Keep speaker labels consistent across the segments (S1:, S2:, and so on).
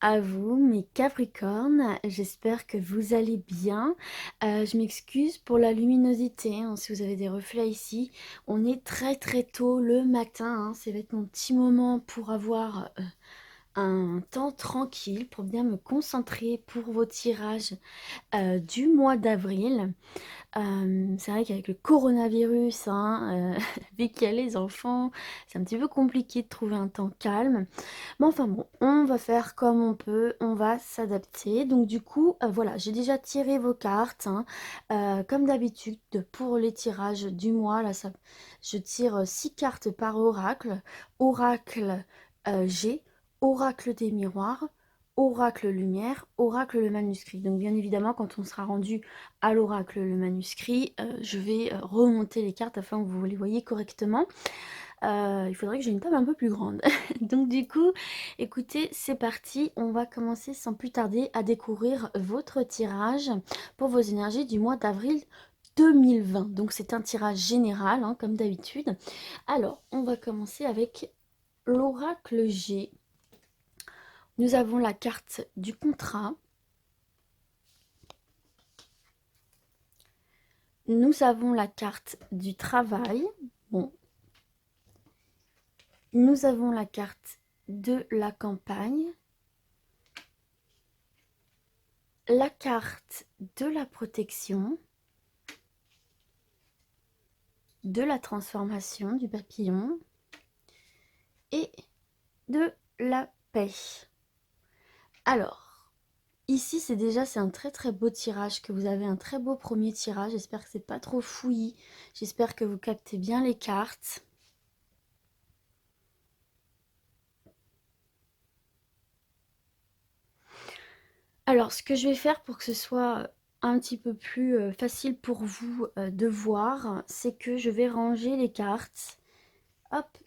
S1: à vous, mes Capricornes. J'espère que vous allez bien. Je m'excuse pour la luminosité, hein, si vous avez des reflets ici. On est très très tôt le matin, hein. Ça va être mon petit moment pour avoir un temps tranquille, pour bien me concentrer pour vos tirages du mois d'avril. C'est vrai qu'avec le coronavirus, hein, vu qu'il y a les enfants, c'est un petit peu compliqué de trouver un temps calme. Mais enfin bon, on va faire comme on peut, on va s'adapter. Donc du coup, voilà, j'ai déjà tiré vos cartes, hein. Comme d'habitude, pour les tirages du mois, là, je tire 6 cartes par oracle. Oracle G, oracle des miroirs, oracle lumière, oracle le manuscrit. Donc bien évidemment, quand on sera rendu à l'oracle le manuscrit, je vais remonter les cartes afin que vous les voyez correctement. Il faudrait que j'ai une table un peu plus grande. Donc du coup, écoutez, c'est parti. On va commencer sans plus tarder à découvrir votre tirage pour vos énergies du mois d'avril 2020. Donc c'est un tirage général, hein, comme d'habitude. Alors, on va commencer avec l'oracle G. Nous avons la carte du contrat. Nous avons la carte du travail. Bon. Nous avons la carte de la campagne. La carte de la protection, de la transformation du papillon et de la paix. Alors, ici c'est un très très beau tirage, que vous avez un très beau premier tirage. J'espère que c'est pas trop fouillis. J'espère que vous captez bien les cartes. Alors, ce que je vais faire pour que ce soit un petit peu plus facile pour vous de voir, c'est que je vais ranger les cartes, hop,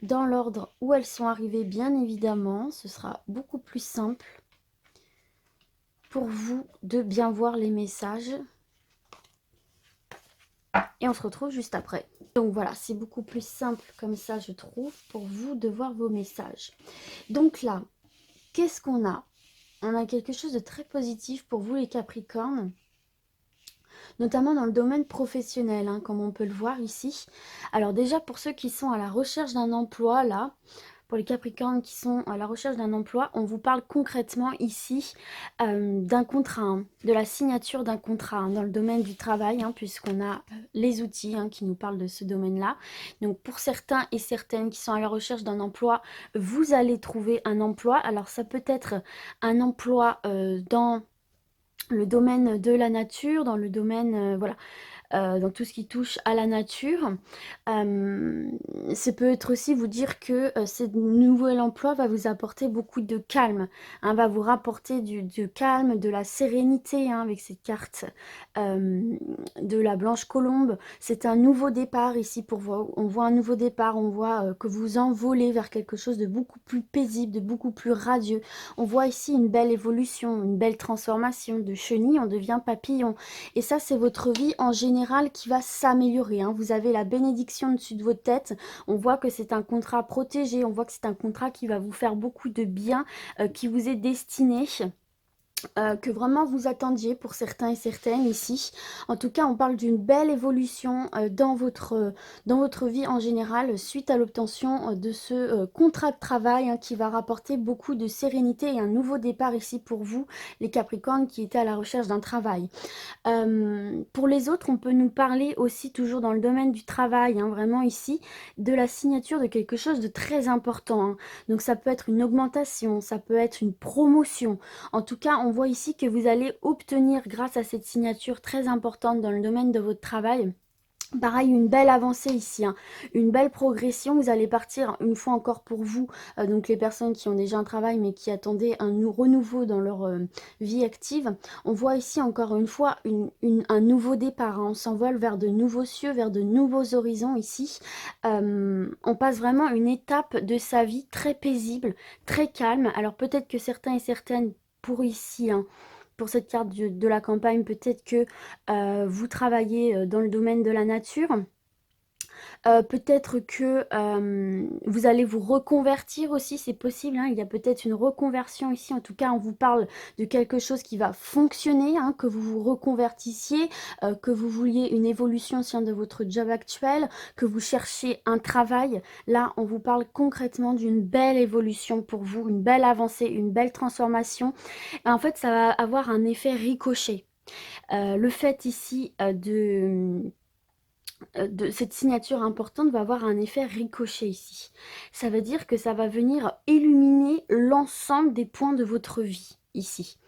S1: dans l'ordre où elles sont arrivées, bien évidemment. Ce sera beaucoup plus simple pour vous de bien voir les messages. Et on se retrouve juste après. Donc voilà, c'est beaucoup plus simple comme ça, je trouve, pour vous de voir vos messages. Donc là, qu'est-ce qu'on a? On a quelque chose de très positif pour vous les Capricornes, notamment dans le domaine professionnel, hein, comme on peut le voir ici. Alors déjà, pour ceux qui sont à la recherche d'un emploi, là, pour les Capricornes qui sont à la recherche d'un emploi, on vous parle concrètement ici d'un contrat, hein, de la signature d'un contrat, hein, dans le domaine du travail, hein, puisqu'on a les outils, hein, qui nous parlent de ce domaine-là. Donc pour certains et certaines qui sont à la recherche d'un emploi, vous allez trouver un emploi. Alors ça peut être un emploi dans le domaine de la nature, dans le domaine, voilà, dans tout ce qui touche à la nature. Ça peut être aussi vous dire que ce nouvel emploi va vous apporter beaucoup de calme, hein, va vous rapporter du calme, de la sérénité, hein, avec cette carte de la Blanche Colombe. C'est un nouveau départ ici pour vous. On voit un nouveau départ, on voit que vous envolez vers quelque chose de beaucoup plus paisible, de beaucoup plus radieux. On voit ici une belle évolution, une belle transformation. De chenille, on devient papillon. Et ça, c'est votre vie en général qui va s'améliorer, hein. Vous avez la bénédiction au-dessus de votre tête. On voit que c'est un contrat protégé. On voit que c'est un contrat qui va vous faire beaucoup de bien, qui vous est destiné. Que vraiment vous attendiez pour certains et certaines ici. En tout cas, on parle d'une belle évolution dans votre vie en général suite à l'obtention de ce contrat de travail, hein, qui va rapporter beaucoup de sérénité et un nouveau départ ici pour vous, les Capricornes qui étaient à la recherche d'un travail. Pour les autres, on peut nous parler aussi, toujours dans le domaine du travail, hein, vraiment ici, de la signature de quelque chose de très important, hein. Donc ça peut être une augmentation, ça peut être une promotion. En tout cas, on voit ici que vous allez obtenir, grâce à cette signature très importante dans le domaine de votre travail, pareil, une belle avancée ici, hein, une belle progression. Vous allez partir une fois encore pour vous, donc les personnes qui ont déjà un travail mais qui attendaient un renouveau dans leur vie active. On voit ici encore une fois un nouveau départ, hein. On s'envole vers de nouveaux cieux, vers de nouveaux horizons ici. On passe vraiment une étape de sa vie très paisible, très calme. Alors peut-être que certains et certaines, pour ici, hein, pour cette carte de la campagne, peut-être que vous travaillez dans le domaine de la nature. Peut-être que vous allez vous reconvertir aussi, c'est possible, hein. Il y a peut-être une reconversion ici. En tout cas, on vous parle de quelque chose qui va fonctionner, hein, que vous vous reconvertissiez, que vous vouliez une évolution au sein de votre job actuel, que vous cherchiez un travail. Là, on vous parle concrètement d'une belle évolution pour vous, une belle avancée, une belle transformation. Et en fait, ça va avoir un effet ricochet. Le fait ici de cette signature importante va avoir un effet ricochet ici. Ça veut dire que ça va venir illuminer l'ensemble des points de votre vie ici.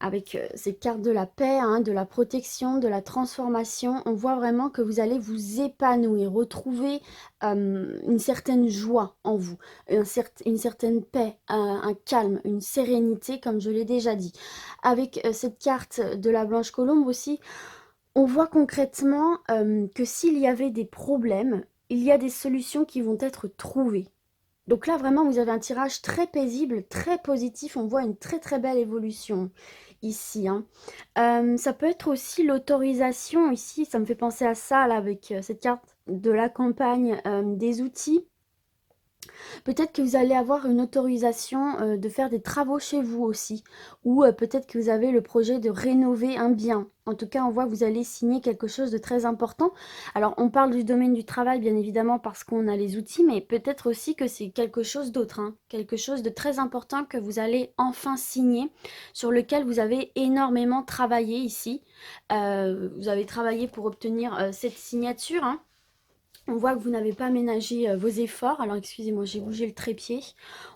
S1: Avec cette carte de la paix, hein, de la protection, de la transformation, on voit vraiment que vous allez vous épanouir, retrouver une certaine joie en vous, une certaine paix, un calme, une sérénité, comme je l'ai déjà dit. Avec cette carte de la Blanche Colombe aussi, on voit concrètement que s'il y avait des problèmes, il y a des solutions qui vont être trouvées. Donc là, vraiment, vous avez un tirage très paisible, très positif. On voit une très très belle évolution ici, hein. Ça peut être aussi l'autorisation ici. Ça me fait penser à ça là avec cette carte de la campagne des outils. Peut-être que vous allez avoir une autorisation de faire des travaux chez vous aussi. Ou peut-être que vous avez le projet de rénover un bien. En tout cas, on voit que vous allez signer quelque chose de très important. Alors, on parle du domaine du travail, bien évidemment, parce qu'on a les outils, mais peut-être aussi que c'est quelque chose d'autre, hein, quelque chose de très important que vous allez enfin signer, sur lequel vous avez énormément travaillé ici. Vous avez travaillé pour obtenir cette signature, hein. On voit que vous n'avez pas ménagé vos efforts. Alors, excusez-moi, j'ai bougé le trépied.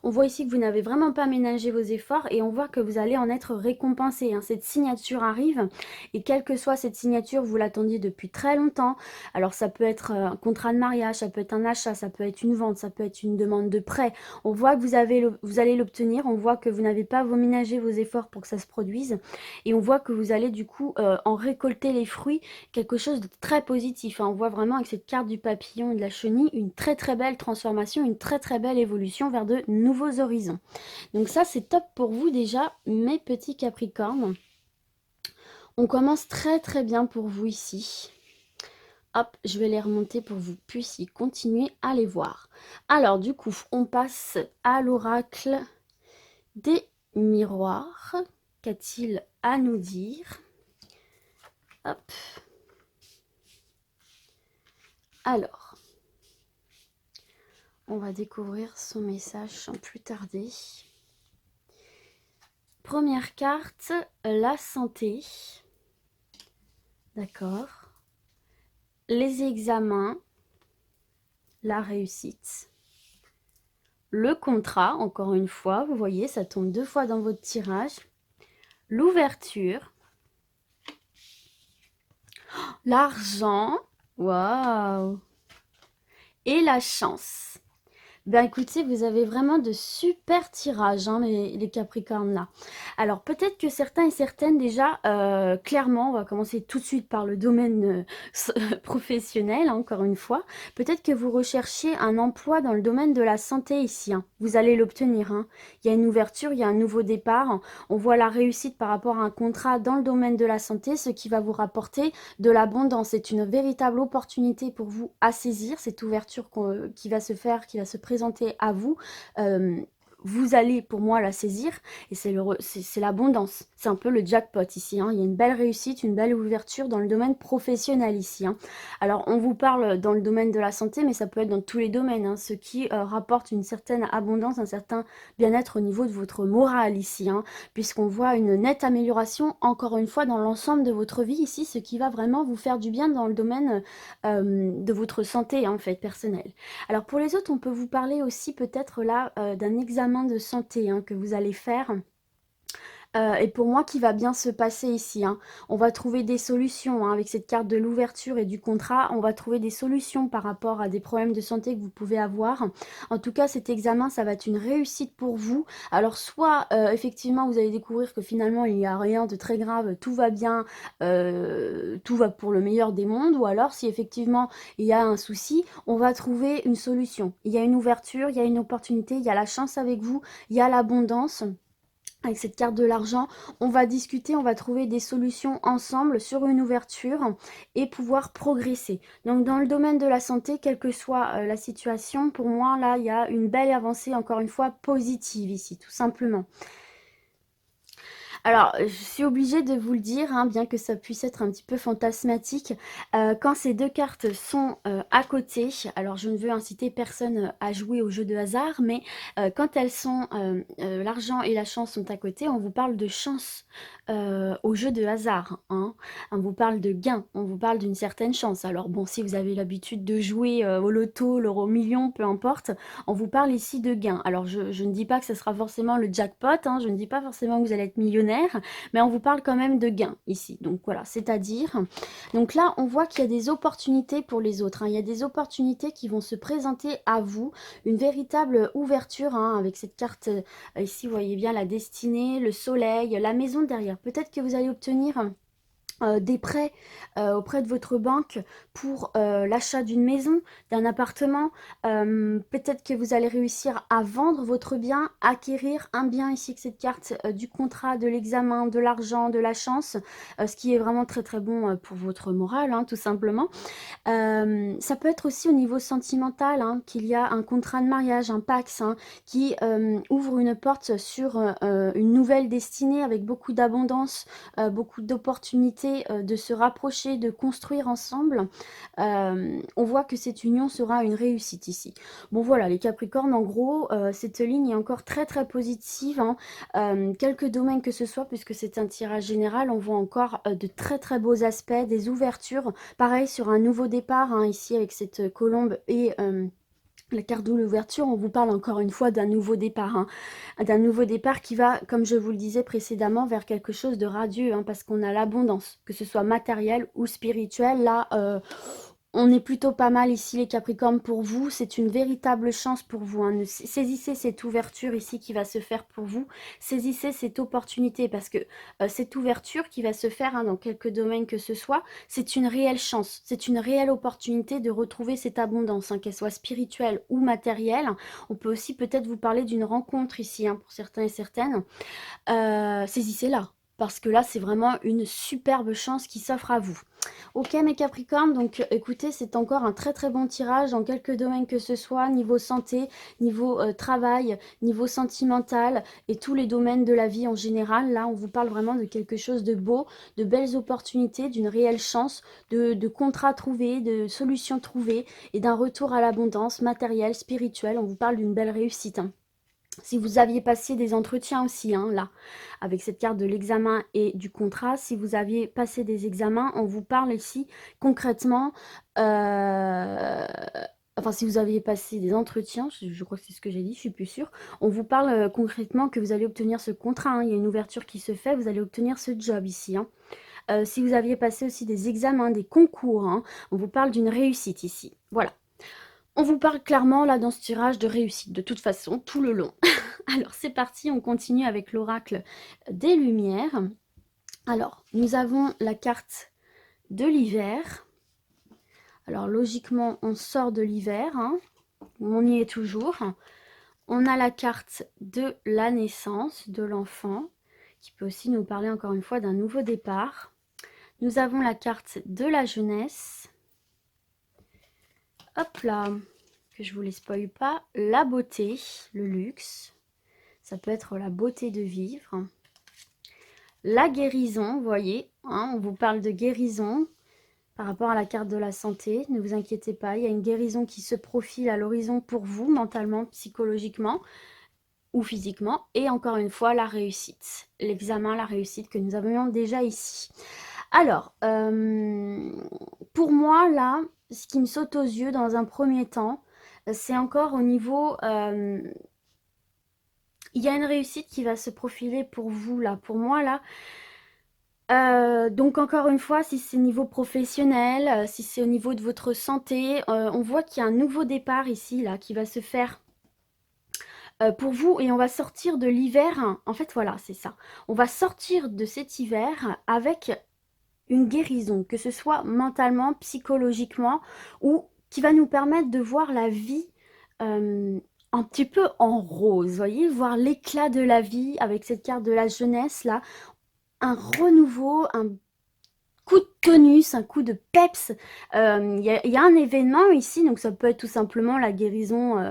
S1: On voit ici que vous n'avez vraiment pas ménagé vos efforts et on voit que vous allez en être récompensé, hein. Cette signature arrive et quelle que soit cette signature, vous l'attendiez depuis très longtemps. Alors, ça peut être un contrat de mariage, ça peut être un achat, ça peut être une vente, ça peut être une demande de prêt. On voit que vous allez l'obtenir. On voit que vous n'avez pas ménagé vos efforts pour que ça se produise et on voit que vous allez du coup en récolter les fruits, quelque chose de très positif, hein. On voit vraiment avec cette carte du papillon et de la chenille une très très belle transformation, une très très belle évolution vers de nouveaux horizons. Donc ça, c'est top pour vous déjà, mes petits Capricornes. On commence très très bien pour vous ici. Hop, je vais les remonter pour que vous puissiez continuer à les voir. Alors du coup, on passe à l'oracle des miroirs. Qu'a-t-il à nous dire? Hop. Alors, on va découvrir son message sans plus tarder. Première carte, la santé. D'accord. Les examens, la réussite. Le contrat, encore une fois, vous voyez, ça tombe 2 fois dans votre tirage. L'ouverture. L'argent. Waouh. Et la chance. Ben écoutez, vous avez vraiment de super tirages, hein, les Capricornes là. Alors peut-être que certains et certaines déjà, clairement, on va commencer tout de suite par le domaine professionnel, hein, encore une fois. Peut-être que vous recherchiez un emploi dans le domaine de la santé ici, hein. Vous allez l'obtenir, hein. Il y a une ouverture, il y a un nouveau départ. On voit la réussite par rapport à un contrat dans le domaine de la santé, ce qui va vous rapporter de l'abondance. C'est une véritable opportunité pour vous à saisir, cette ouverture qui va se faire, qui va se présenter à vous. Vous allez pour moi la saisir et c'est l'abondance. C'est un peu le jackpot ici, hein. Il y a une belle réussite, une belle ouverture dans le domaine professionnel ici, hein. Alors on vous parle dans le domaine de la santé, mais ça peut être dans tous les domaines, hein, ce qui rapporte une certaine abondance, un certain bien-être au niveau de votre morale ici, hein, puisqu'on voit une nette amélioration encore une fois dans l'ensemble de votre vie ici, ce qui va vraiment vous faire du bien dans le domaine de votre santé en fait personnelle. Alors pour les autres, on peut vous parler aussi peut-être là d'un examen de santé, hein, que vous allez faire. Et pour moi qui va bien se passer ici, hein. On va trouver des solutions, hein, avec cette carte de l'ouverture et du contrat. On va trouver des solutions par rapport à des problèmes de santé que vous pouvez avoir. En tout cas, cet examen, ça va être une réussite pour vous. Alors soit effectivement, vous allez découvrir que finalement, il n'y a rien de très grave, tout va bien, tout va pour le meilleur des mondes. Ou alors, si effectivement, il y a un souci, on va trouver une solution. Il y a une ouverture, il y a une opportunité, il y a la chance avec vous, il y a l'abondance. avec cette carte de l'argent, on va discuter, on va trouver des solutions ensemble sur une ouverture et pouvoir progresser. Donc dans le domaine de la santé, quelle que soit la situation, pour moi là, il y a une belle avancée, encore une fois, positive ici, tout simplement. Alors, je suis obligée de vous le dire, hein, bien que ça puisse être un petit peu fantasmatique, quand ces deux cartes sont à côté, alors je ne veux inciter personne à jouer au jeu de hasard, mais quand elles sont, l'argent et la chance sont à côté, on vous parle de chance au jeu de hasard, hein. On vous parle de gain, on vous parle d'une certaine chance. Alors bon, si vous avez l'habitude de jouer au loto, l'euro million, peu importe, on vous parle ici de gain. Alors je ne dis pas que ce sera forcément le jackpot, hein, je ne dis pas forcément que vous allez être millionnaire, mais on vous parle quand même de gains ici. Donc voilà, c'est-à-dire, donc là on voit qu'il y a des opportunités pour les autres, hein. Il y a des opportunités qui vont se présenter à vous, une véritable ouverture, hein, avec cette carte ici, vous voyez bien la destinée, le soleil, la maison derrière. Peut-être que vous allez obtenir des prêts auprès de votre banque pour l'achat d'une maison, d'un appartement. Peut-être que vous allez réussir à vendre votre bien, acquérir un bien ici avec cette carte du contrat, de l'examen, de l'argent, de la chance, ce qui est vraiment très très bon pour votre morale, hein, tout simplement. Ça peut être aussi au niveau sentimental, hein, qu'il y a un contrat de mariage, un Pax, hein, qui ouvre une porte sur une nouvelle destinée avec beaucoup d'abondance, beaucoup d'opportunités de se rapprocher, de construire ensemble. On voit que cette union sera une réussite ici. Bon voilà, les Capricornes, en gros, cette ligne est encore très très positive, hein. Quelques domaines que ce soit, puisque c'est un tirage général, on voit encore de très très beaux aspects, des ouvertures. Pareil sur un nouveau départ, hein, ici avec cette colombe et la carte de l'ouverture, on vous parle encore une fois d'un nouveau départ, hein, d'un nouveau départ qui va, comme je vous le disais précédemment, vers quelque chose de radieux, hein, parce qu'on a l'abondance, que ce soit matériel ou spirituel. Là, on est plutôt pas mal ici les Capricornes pour vous, c'est une véritable chance pour vous, hein. Saisissez cette ouverture ici qui va se faire pour vous, saisissez cette opportunité parce que cette ouverture qui va se faire, hein, dans quelques domaines que ce soit, c'est une réelle chance, c'est une réelle opportunité de retrouver cette abondance, hein, qu'elle soit spirituelle ou matérielle. On peut aussi peut-être vous parler d'une rencontre ici, hein, pour certains et certaines. Saisissez-la parce que là c'est vraiment une superbe chance qui s'offre à vous. Ok mes Capricornes, donc écoutez, c'est encore un très très bon tirage dans quelques domaines que ce soit, niveau santé, niveau travail, niveau sentimental et tous les domaines de la vie en général. Là, on vous parle vraiment de quelque chose de beau, de belles opportunités, d'une réelle chance, de contrats trouvés, de solutions trouvées et d'un retour à l'abondance matérielle, spirituelle. On vous parle d'une belle réussite, hein. Si vous aviez passé des entretiens aussi, hein, là, avec cette carte de l'examen et du contrat, si vous aviez passé des examens, on vous parle ici concrètement, enfin si vous aviez passé des entretiens, je crois que c'est ce que j'ai dit, je suis plus sûre, on vous parle concrètement que vous allez obtenir ce contrat, hein, il y a une ouverture qui se fait, vous allez obtenir ce job ici, hein. Si vous aviez passé aussi des examens, des concours, hein, on vous parle d'une réussite ici, voilà. On vous parle clairement là dans ce tirage de réussite, de toute façon, tout le long. Alors c'est parti, on continue avec l'oracle des Lumières. Alors, nous avons la carte de l'hiver. Alors logiquement, on sort de l'hiver, hein. On y est toujours. On a la carte de la naissance de l'enfant, qui peut aussi nous parler encore une fois d'un nouveau départ. Nous avons la carte de la jeunesse. Hop là, que je vous les spoil pas. La beauté, le luxe. Ça peut être la beauté de vivre. La guérison, vous voyez, hein, on vous parle de guérison par rapport à la carte de la santé. Ne vous inquiétez pas, il y a une guérison qui se profile à l'horizon pour vous, mentalement, psychologiquement ou physiquement. Et encore une fois, la réussite. L'examen, la réussite que nous avions déjà ici. Alors, pour moi, là, ce qui me saute aux yeux dans un premier temps, c'est encore au niveau... il y a une réussite qui va se profiler pour vous, là. Pour moi, là, donc encore une fois, si c'est niveau professionnel, si c'est au niveau de votre santé, on voit qu'il y a un nouveau départ ici, là, qui va se faire pour vous et on va sortir de l'hiver. En fait, voilà, c'est ça. On va sortir de cet hiver avec une guérison, que ce soit mentalement, psychologiquement, ou qui va nous permettre de voir la vie un petit peu en rose, vous voyez, voir l'éclat de la vie avec cette carte de la jeunesse là, un renouveau, un coup de tonus, un coup de peps. Il y a un événement ici, donc ça peut être tout simplement la guérison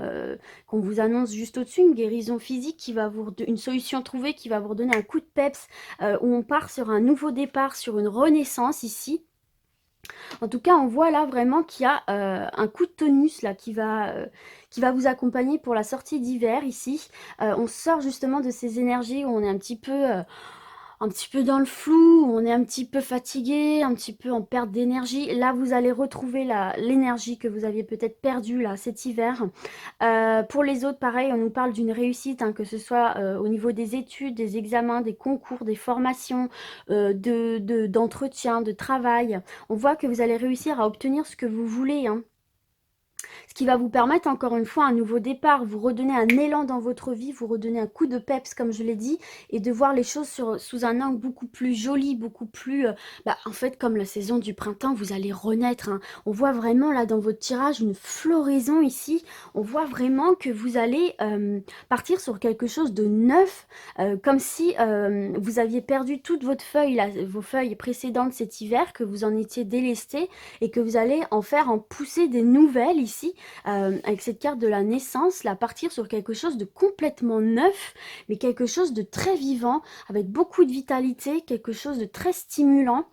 S1: qu'on vous annonce juste au-dessus, une guérison physique qui va une solution trouvée qui va vous redonner un coup de peps, où on part sur un nouveau départ, sur une renaissance ici. En tout cas, on voit là vraiment qu'il y a un coup de tonus là qui va vous accompagner pour la sortie d'hiver ici. On sort justement de ces énergies où on est un petit peu dans le flou, on est un petit peu fatigué, un petit peu en perte d'énergie. Là, vous allez retrouver l'énergie que vous aviez peut-être perdue là cet hiver. Pour les autres, pareil, on nous parle d'une réussite, hein, que ce soit au niveau des études, des examens, des concours, des formations, d'entretien, de travail. On voit que vous allez réussir à obtenir ce que vous voulez, hein. Ce qui va vous permettre encore une fois un nouveau départ, vous redonner un élan dans votre vie, vous redonner un coup de peps comme je l'ai dit, et de voir les choses sous un angle beaucoup plus joli, beaucoup plus... en fait comme la saison du printemps, vous allez renaître, hein. On voit vraiment là dans votre tirage une floraison ici, on voit vraiment que vous allez partir sur quelque chose de neuf, comme si vous aviez perdu toutes votre feuille, là, vos feuilles précédentes cet hiver, que vous en étiez délesté et que vous allez en pousser des nouvelles ici, avec cette carte de la naissance, là, partir sur quelque chose de complètement neuf, mais quelque chose de très vivant, avec beaucoup de vitalité, quelque chose de très stimulant.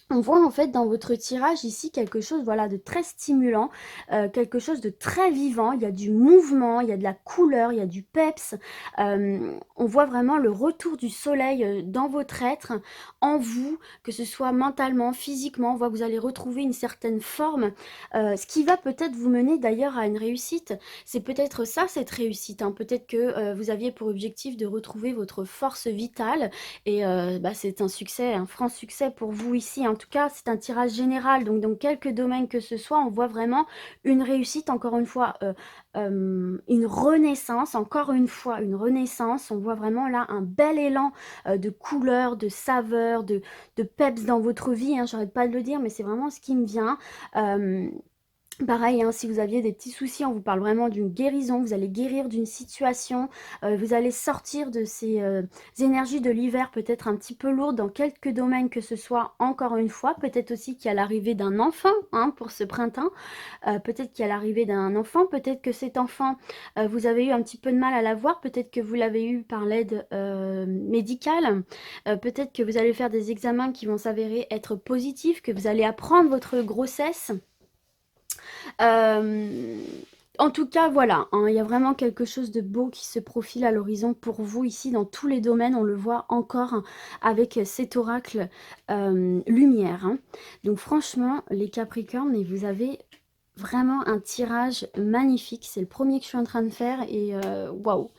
S1: On voit en fait dans votre tirage ici quelque chose, voilà, de très stimulant, quelque chose de très vivant. Il y a du mouvement, il y a de la couleur, il y a du peps. On voit vraiment le retour du soleil dans votre être, en vous, que ce soit mentalement, physiquement. On voit que vous allez retrouver une certaine forme, ce qui va peut-être vous mener d'ailleurs à une réussite. C'est peut-être ça, cette réussite, hein. Peut-être que vous aviez pour objectif de retrouver votre force vitale, et c'est un succès, un franc succès pour vous ici. En tout cas, c'est un tirage général. Donc, dans quelques domaines que ce soit, on voit vraiment une réussite, encore une fois, une renaissance, encore une fois, une renaissance. On voit vraiment là un bel élan de couleurs, de saveurs, de peps dans votre vie, hein. J'arrête pas de le dire, mais c'est vraiment ce qui me vient. Pareil, hein, si vous aviez des petits soucis, on vous parle vraiment d'une guérison, vous allez guérir d'une situation, vous allez sortir de ces énergies de l'hiver peut-être un petit peu lourdes dans quelques domaines que ce soit, encore une fois, peut-être aussi qu'il y a l'arrivée d'un enfant, hein, pour ce printemps, peut-être qu'il y a l'arrivée d'un enfant, peut-être que cet enfant, vous avez eu un petit peu de mal à l'avoir, peut-être que vous l'avez eu par l'aide médicale, peut-être que vous allez faire des examens qui vont s'avérer être positifs, que vous allez apprendre votre grossesse. Euh, En tout cas, voilà, hein, il y a vraiment quelque chose de beau qui se profile à l'horizon pour vous ici dans tous les domaines. On le voit encore, hein, avec cet oracle lumière, hein. Donc franchement, les Capricornes, mais vous avez vraiment un tirage magnifique. C'est le premier que je suis en train de faire et waouh,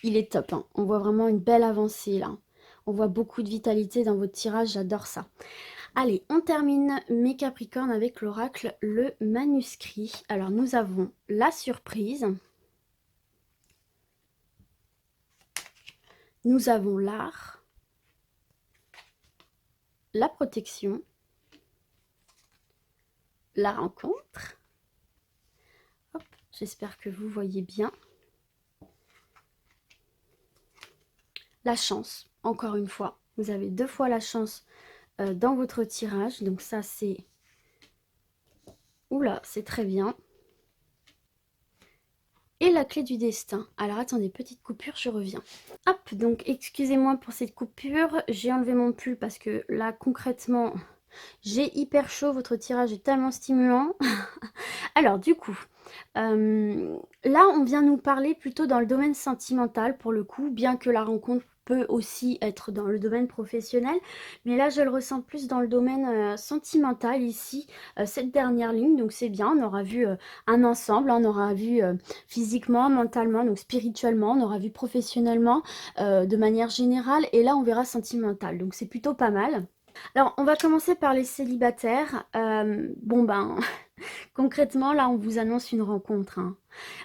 S1: il est top, hein. On voit vraiment une belle avancée là. On voit beaucoup de vitalité dans votre tirage, j'adore ça. Allez, on termine mes Capricornes avec l'oracle, le manuscrit. Alors, nous avons la surprise. Nous avons l'art. La protection. La rencontre. Hop, j'espère que vous voyez bien. La chance, encore une fois. Vous avez 2 fois la chance dans votre tirage. Donc ça, c'est... Oula, c'est très bien. Et la clé du destin. Alors attendez, petite coupure, je reviens. Hop, donc excusez-moi pour cette coupure. J'ai enlevé mon pull parce que là, concrètement, j'ai hyper chaud. Votre tirage est tellement stimulant. Alors du coup, là, on vient nous parler plutôt dans le domaine sentimental pour le coup, bien que la rencontre peut aussi être dans le domaine professionnel, mais là je le ressens plus dans le domaine sentimental ici, cette dernière ligne. Donc c'est bien, on aura vu un ensemble, on aura vu physiquement, mentalement, donc spirituellement, on aura vu professionnellement, de manière générale, et là on verra sentimental, donc c'est plutôt pas mal. Alors on va commencer par les célibataires. Concrètement, là, on vous annonce une rencontre, hein.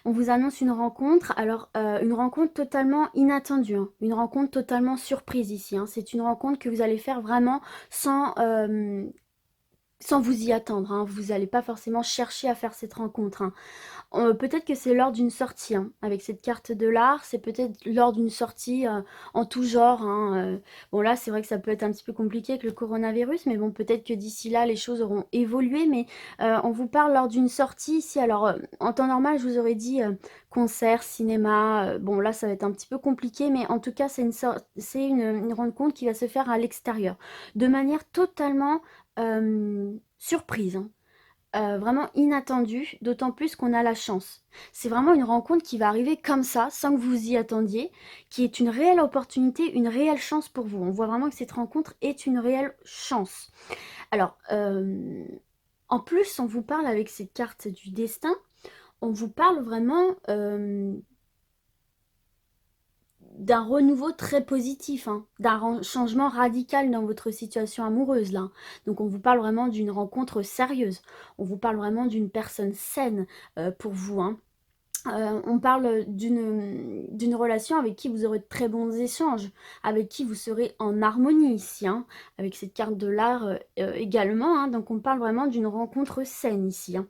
S1: On vous annonce une rencontre, alors une rencontre totalement inattendue, hein. Une rencontre totalement surprise ici, hein. C'est une rencontre que vous allez faire vraiment sans sans vous y attendre, hein. Vous n'allez pas forcément chercher à faire cette rencontre, hein. Peut-être que c'est lors d'une sortie, hein, avec cette carte de l'art, c'est peut-être lors d'une sortie en tout genre, hein. Bon là, c'est vrai que ça peut être un petit peu compliqué avec le coronavirus, mais bon, peut-être que d'ici là, les choses auront évolué. Mais on vous parle lors d'une sortie ici. Alors, en temps normal, je vous aurais dit concert, cinéma. Bon là, ça va être un petit peu compliqué, mais en tout cas, c'est une rencontre qui va se faire à l'extérieur, de manière totalement surprise, hein. Vraiment inattendu, d'autant plus qu'on a la chance. C'est vraiment une rencontre qui va arriver comme ça, sans que vous y attendiez, qui est une réelle opportunité, une réelle chance pour vous. On voit vraiment que cette rencontre est une réelle chance. Alors, en plus, on vous parle avec cette carte du destin, on vous parle vraiment d'un renouveau très positif, hein, d'un changement radical dans votre situation amoureuse là. Donc on vous parle vraiment d'une rencontre sérieuse, on vous parle vraiment d'une personne saine pour vous, hein. On parle d'une relation avec qui vous aurez de très bons échanges, avec qui vous serez en harmonie ici, hein, avec cette carte de l'art également, hein. Donc on parle vraiment d'une rencontre saine ici, hein.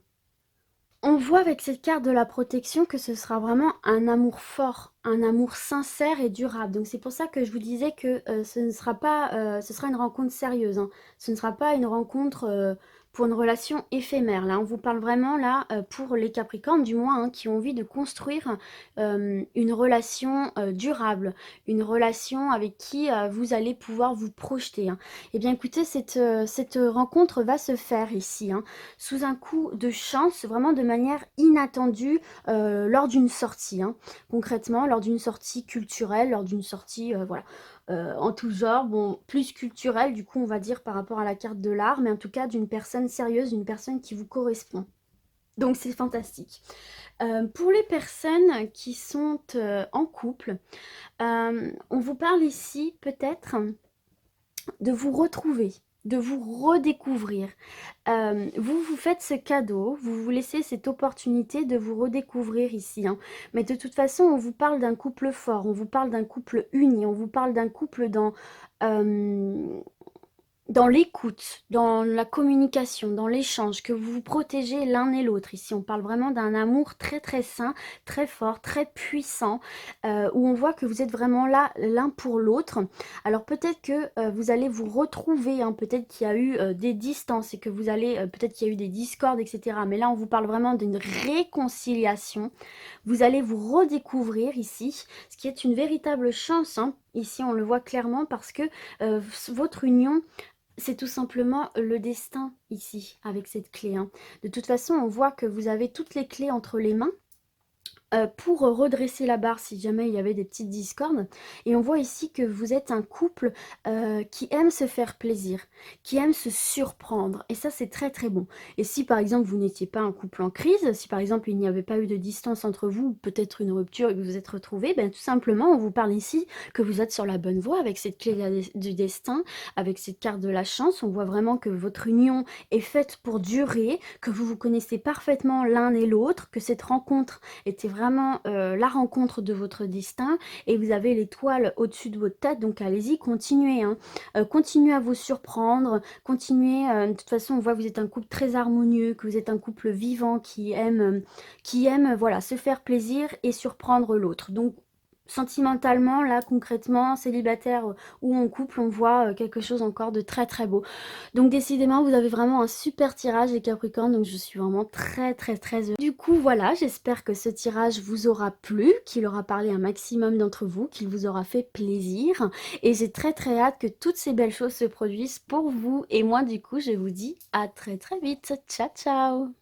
S1: On voit avec cette carte de la protection que ce sera vraiment un amour fort, un amour sincère et durable. Donc c'est pour ça que je vous disais que ce ne sera pas, ce sera une rencontre sérieuse, hein. Ce ne sera pas une rencontre pour une relation éphémère. Là, on vous parle vraiment là pour les Capricornes, du moins, hein, qui ont envie de construire une relation durable, une relation avec qui vous allez pouvoir vous projeter, hein. Eh bien, écoutez, cette rencontre va se faire ici, hein, sous un coup de chance, vraiment de manière inattendue lors d'une sortie, hein. Concrètement, lors d'une sortie culturelle, lors d'une sortie, voilà, en tout genre, bon, plus culturelle, du coup, on va dire par rapport à la carte de l'art, mais en tout cas d'une personne sérieuse, d'une personne qui vous correspond. Donc c'est fantastique. Pour les personnes qui sont en couple, on vous parle ici peut-être de vous retrouver, de vous redécouvrir. Vous vous faites ce cadeau, vous vous laissez cette opportunité de vous redécouvrir ici, hein. Mais de toute façon, on vous parle d'un couple fort, on vous parle d'un couple uni, on vous parle d'un couple euh, dans l'écoute, dans la communication, dans l'échange, que vous vous protégez l'un et l'autre. Ici, on parle vraiment d'un amour très très sain, très fort, très puissant, où on voit que vous êtes vraiment là l'un pour l'autre. Alors peut-être que vous allez vous retrouver, hein, peut-être qu'il y a eu des distances et que vous allez, peut-être qu'il y a eu des discordes, etc. Mais là, on vous parle vraiment d'une réconciliation. Vous allez vous redécouvrir ici, ce qui est une véritable chance, hein. Ici, on le voit clairement parce que votre union, c'est tout simplement le destin ici, avec cette clé, hein. De toute façon, on voit que vous avez toutes les clés entre les mains pour redresser la barre si jamais il y avait des petites discordes. Et on voit ici que vous êtes un couple qui aime se faire plaisir, qui aime se surprendre. Et ça, c'est très très bon. Et si par exemple vous n'étiez pas un couple en crise, si par exemple il n'y avait pas eu de distance entre vous, peut-être une rupture et que vous vous êtes retrouvés, ben, tout simplement on vous parle ici que vous êtes sur la bonne voie avec cette clé du destin, avec cette carte de la chance. On voit vraiment que votre union est faite pour durer, que vous vous connaissez parfaitement l'un et l'autre, que cette rencontre était vraiment la rencontre de votre destin et vous avez l'étoile au-dessus de votre tête, donc allez-y, continuez, hein. Continuez à vous surprendre, continuez, de toute façon on voit que vous êtes un couple très harmonieux, que vous êtes un couple vivant qui aime voilà, se faire plaisir et surprendre l'autre. Donc sentimentalement, là concrètement, célibataire ou en couple, on voit quelque chose encore de très très beau. Donc décidément, vous avez vraiment un super tirage les Capricornes, donc je suis vraiment très très très heureuse. Du coup, voilà, j'espère que ce tirage vous aura plu, qu'il aura parlé à un maximum d'entre vous, qu'il vous aura fait plaisir. Et j'ai très très hâte que toutes ces belles choses se produisent pour vous. Et moi, du coup, je vous dis à très très vite. Ciao ciao!